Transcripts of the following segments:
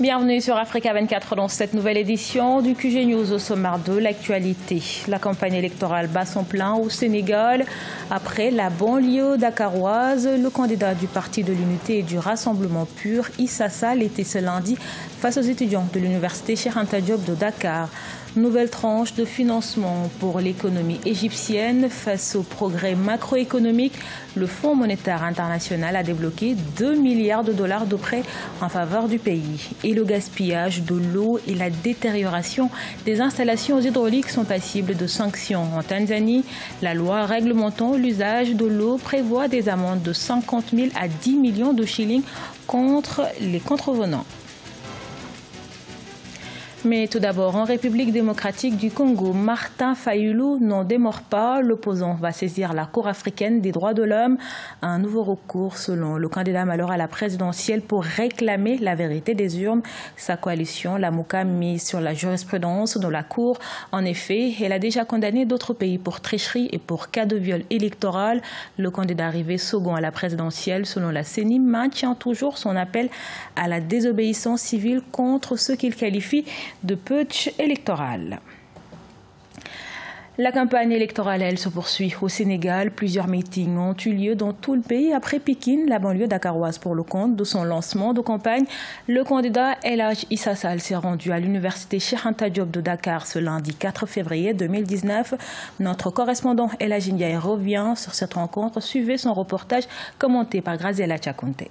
Bienvenue sur Africa 24 dans cette nouvelle édition du QG News au sommaire de l'actualité. La campagne électorale bat son plein au Sénégal. Après la banlieue dakaroise, le candidat du Parti de l'Unité et du Rassemblement Pur, Issa Sall, était ce lundi face aux étudiants de l'université Cheikh Anta Diop de Dakar. Nouvelle tranche de financement pour l'économie égyptienne. Face au progrès macroéconomique, le Fonds monétaire international a débloqué 2 milliards de dollars de prêts en faveur du pays. Et le gaspillage de l'eau et la détérioration des installations hydrauliques sont passibles de sanctions. En Tanzanie, la loi réglementant l'usage de l'eau prévoit des amendes de 50 000 à 10 millions de shillings contre les contrevenants. Mais tout d'abord, en République démocratique du Congo, Martin Fayulu n'en démord pas. L'opposant va saisir la Cour africaine des droits de l'homme. Un nouveau recours selon le candidat malheur à la présidentielle pour réclamer la vérité des urnes. Sa coalition, la Mouka, mise sur la jurisprudence de la Cour. En effet, elle a déjà condamné d'autres pays pour tricherie et pour cas de viol électoral. Le candidat arrivé second à la présidentielle, selon la CENI, maintient toujours son appel à la désobéissance civile contre ce qu'il qualifie de putsch électoral. La campagne électorale, elle, se poursuit au Sénégal. Plusieurs meetings ont eu lieu dans tout le pays. Après Pékin, la banlieue dakaroise, pour le compte de son lancement de campagne, le candidat El Hadj Issa Sall s'est rendu à l'université Cheikh Anta Diop de Dakar ce lundi 4 février 2019. Notre correspondant El Hadj Ndiaye revient sur cette rencontre. Suivez son reportage commenté par Graziella Chakonte.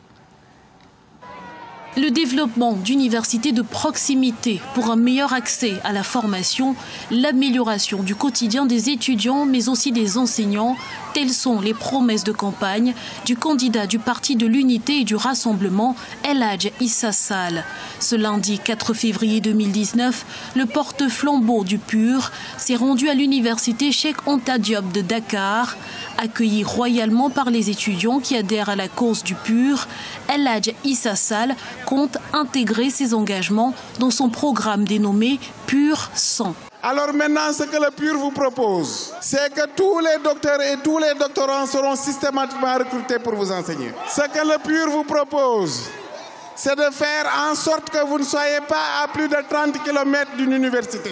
Le développement d'universités de proximité pour un meilleur accès à la formation, l'amélioration du quotidien des étudiants mais aussi des enseignants, telles sont les promesses de campagne du candidat du Parti de l'Unité et du Rassemblement, El Hadj Issa Sall. Ce lundi 4 février 2019, le porte-flambeau du PUR s'est rendu à l'université Cheikh Anta Diop de Dakar. Accueilli royalement par les étudiants qui adhèrent à la cause du PUR, El Hadj Issa Sall compte intégrer ses engagements dans son programme dénommé PUR 100. Alors maintenant, ce que le PUR vous propose, c'est que tous les docteurs et tous les doctorants seront systématiquement recrutés pour vous enseigner. Ce que le PUR vous propose, c'est de faire en sorte que vous ne soyez pas à plus de 30 km d'une université.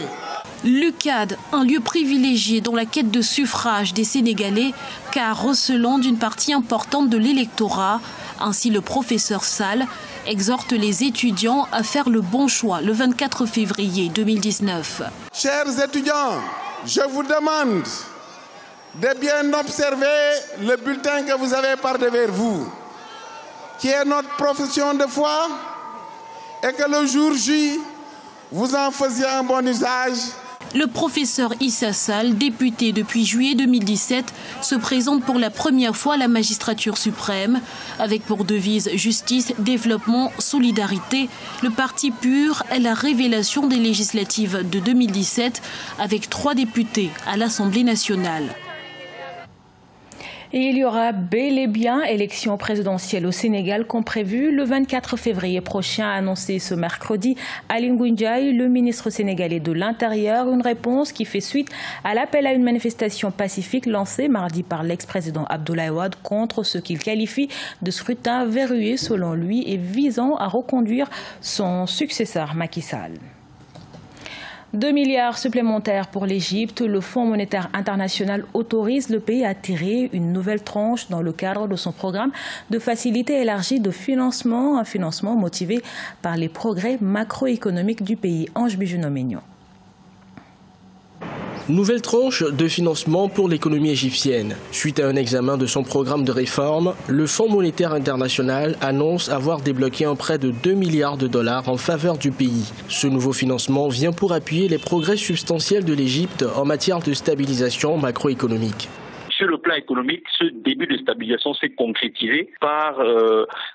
L'UCAD, un lieu privilégié dans la quête de suffrage des Sénégalais, car recelant d'une partie importante de l'électorat. Ainsi, le professeur Sall exhorte les étudiants à faire le bon choix le 24 février 2019. Chers étudiants, je vous demande de bien observer le bulletin que vous avez par devers vous, qui est notre profession de foi, et que le jour J, vous en faisiez un bon usage. Le professeur Issa Sall, député depuis juillet 2017, se présente pour la première fois à la magistrature suprême. Avec pour devise justice, développement, solidarité, le parti PUR est la révélation des législatives de 2017 avec 3 députés à l'Assemblée nationale. Et il y aura bel et bien élection présidentielle au Sénégal comme prévu le 24 février prochain, a annoncé ce mercredi Aly Ngouille Ndiaye, le ministre sénégalais de l'Intérieur. Une réponse qui fait suite à l'appel à une manifestation pacifique lancée mardi par l'ex-président Abdoulaye Wade contre ce qu'il qualifie de scrutin verrouillé selon lui et visant à reconduire son successeur Macky Sall. 2 milliards supplémentaires pour l'Égypte. Le Fonds monétaire international autorise le pays à tirer une nouvelle tranche dans le cadre de son programme de facilité élargie de financement, un financement motivé par les progrès macroéconomiques du pays. Ange Bijouno-Ménion. Nouvelle tranche de financement pour l'économie égyptienne. Suite à un examen de son programme de réforme, le Fonds monétaire international annonce avoir débloqué un prêt de 2 milliards de dollars en faveur du pays. Ce nouveau financement vient pour appuyer les progrès substantiels de l'Égypte en matière de stabilisation macroéconomique. Sur le plan économique, ce début de stabilisation s'est concrétisé par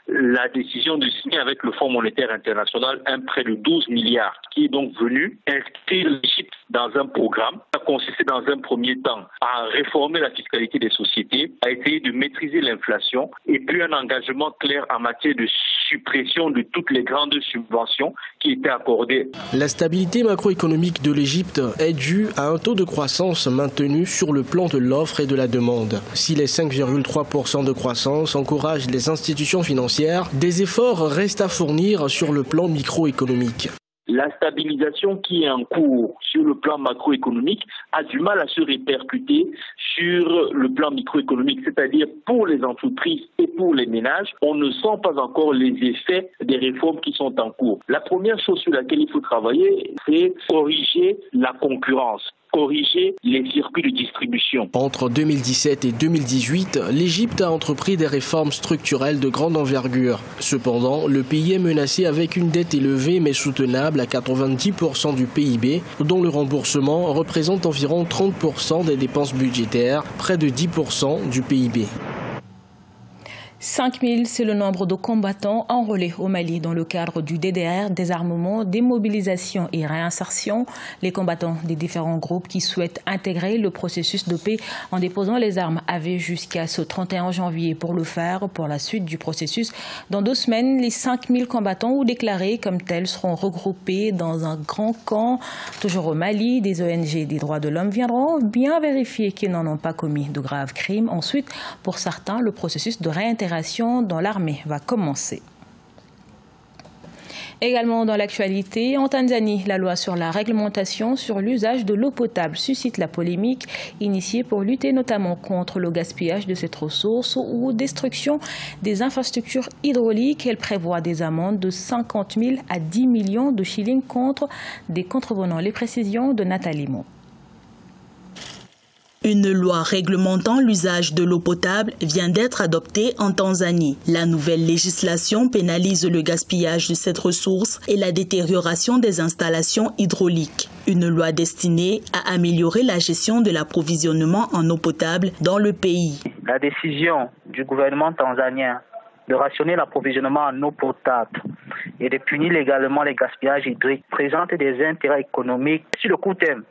la décision de signer avec le Fonds monétaire international un prêt de 12 milliards qui est donc venu inscrire l'Égypte dans un programme. Ça consisté dans un premier temps à réformer la fiscalité des sociétés, à essayer de maîtriser l'inflation et puis un engagement clair en matière de suppression de toutes les grandes subventions qui étaient accordées. La stabilité macroéconomique de l'Égypte est due à un taux de croissance maintenu sur le plan de l'offre et de la demande. Si les 5,3% de croissance encouragent les institutions financières, des efforts restent à fournir sur le plan microéconomique. La stabilisation qui est en cours sur le plan macroéconomique a du mal à se répercuter sur le plan microéconomique, c'est-à-dire pour les entreprises et pour les ménages, on ne sent pas encore les effets des réformes qui sont en cours. La première chose sur laquelle il faut travailler, c'est corriger la concurrence, corriger les circuits de distribution. Entre 2017 et 2018, l'Égypte a entrepris des réformes structurelles de grande envergure. Cependant, le pays est menacé avec une dette élevée mais soutenable à 90% du PIB, dont le remboursement représente environ 30% des dépenses budgétaires, près de 10% du PIB. 5000, c'est le nombre de combattants enrôlés au Mali dans le cadre du DDR, désarmement, démobilisation et réinsertion. Les combattants des différents groupes qui souhaitent intégrer le processus de paix en déposant les armes avaient jusqu'à ce 31 janvier pour le faire. Pour la suite du processus, dans 2 semaines, les 5000 combattants ou déclarés comme tels seront regroupés dans un grand camp. Toujours au Mali, des ONG des droits de l'homme viendront bien vérifier qu'ils n'en ont pas commis de graves crimes. Ensuite, pour certains, le processus de réintégration dans l'armée va commencer. Également dans l'actualité, en Tanzanie, la loi sur la réglementation sur l'usage de l'eau potable suscite la polémique, initiée pour lutter notamment contre le gaspillage de cette ressource ou destruction des infrastructures hydrauliques. Elle prévoit des amendes de 50 000 à 10 millions de shillings contre des contrevenants. Les précisions de Nathalie Mo. Une loi réglementant l'usage de l'eau potable vient d'être adoptée en Tanzanie. La nouvelle législation pénalise le gaspillage de cette ressource et la détérioration des installations hydrauliques. Une loi destinée à améliorer la gestion de l'approvisionnement en eau potable dans le pays. La décision du gouvernement tanzanien de rationner l'approvisionnement en eau potable et de punir légalement les gaspillages hydriques présente des intérêts économiques. Sur le court terme,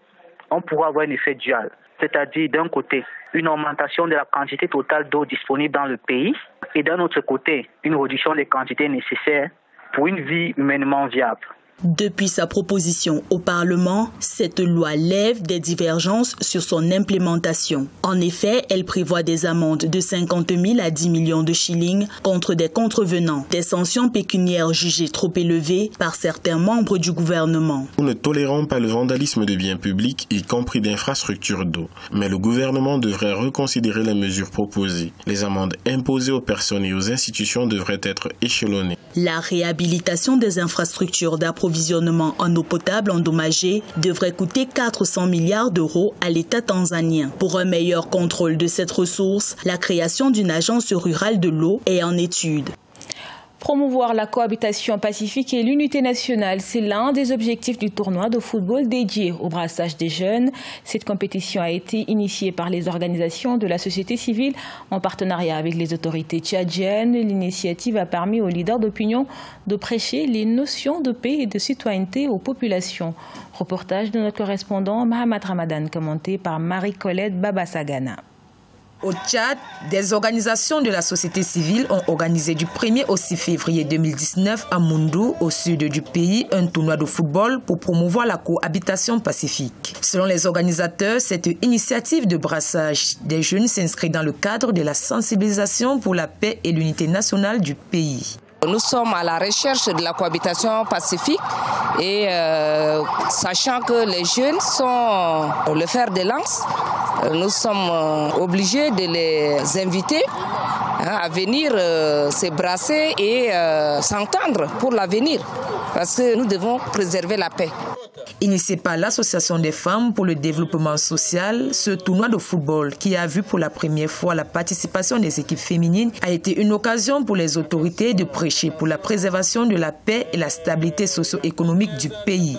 on pourra avoir un effet dual. C'est-à-dire d'un côté une augmentation de la quantité totale d'eau disponible dans le pays et d'un autre côté une réduction des quantités nécessaires pour une vie humainement viable. Depuis sa proposition au Parlement, cette loi lève des divergences sur son implémentation. En effet, elle prévoit des amendes de 50 000 à 10 millions de shillings contre des contrevenants, des sanctions pécuniaires jugées trop élevées par certains membres du gouvernement. Nous ne tolérons pas le vandalisme de biens publics, y compris d'infrastructures d'eau. Mais le gouvernement devrait reconsidérer les mesures proposées. Les amendes imposées aux personnes et aux institutions devraient être échelonnées. La réhabilitation des infrastructures d'approvisionnement en eau potable endommagées devrait coûter 400 milliards d'euros à l'État tanzanien. Pour un meilleur contrôle de cette ressource, la création d'une agence rurale de l'eau est en étude. Promouvoir la cohabitation pacifique et l'unité nationale, c'est l'un des objectifs du tournoi de football dédié au brassage des jeunes. Cette compétition a été initiée par les organisations de la société civile en partenariat avec les autorités tchadiennes. L'initiative a permis aux leaders d'opinion de prêcher les notions de paix et de citoyenneté aux populations. Reportage de notre correspondant Mahamat Ramadan, commenté par Marie-Colette Babasagana. Au Tchad, des organisations de la société civile ont organisé du 1er au 6 février 2019 à Moundou, au sud du pays, un tournoi de football pour promouvoir la cohabitation pacifique. Selon les organisateurs, cette initiative de brassage des jeunes s'inscrit dans le cadre de la sensibilisation pour la paix et l'unité nationale du pays. Nous sommes à la recherche de la cohabitation pacifique et sachant que les jeunes sont le fer de lance, nous sommes obligés de les inviter à venir se brasser et s'entendre pour l'avenir parce que nous devons préserver la paix. Initié par l'Association des femmes pour le développement social, ce tournoi de football qui a vu pour la première fois la participation des équipes féminines a été une occasion pour les autorités de prêcher pour la préservation de la paix et la stabilité socio-économique du pays.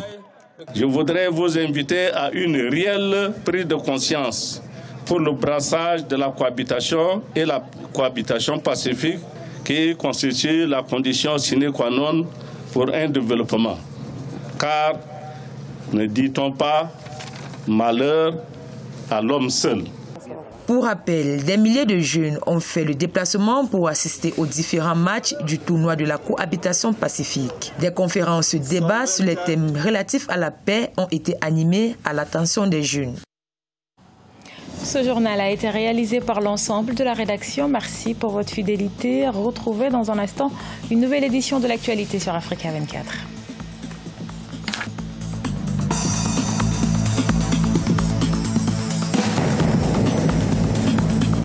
Je voudrais vous inviter à une réelle prise de conscience pour le brassage de la cohabitation et la cohabitation pacifique qui constitue la condition sine qua non pour un développement. Car ne dit-on pas malheur à l'homme seul. Pour rappel, des milliers de jeunes ont fait le déplacement pour assister aux différents matchs du tournoi de la cohabitation pacifique. Des conférences, débats sur les thèmes relatifs à la paix ont été animés à l'attention des jeunes. Ce journal a été réalisé par l'ensemble de la rédaction. Merci pour votre fidélité. Retrouvez dans un instant une nouvelle édition de l'actualité sur Africa 24.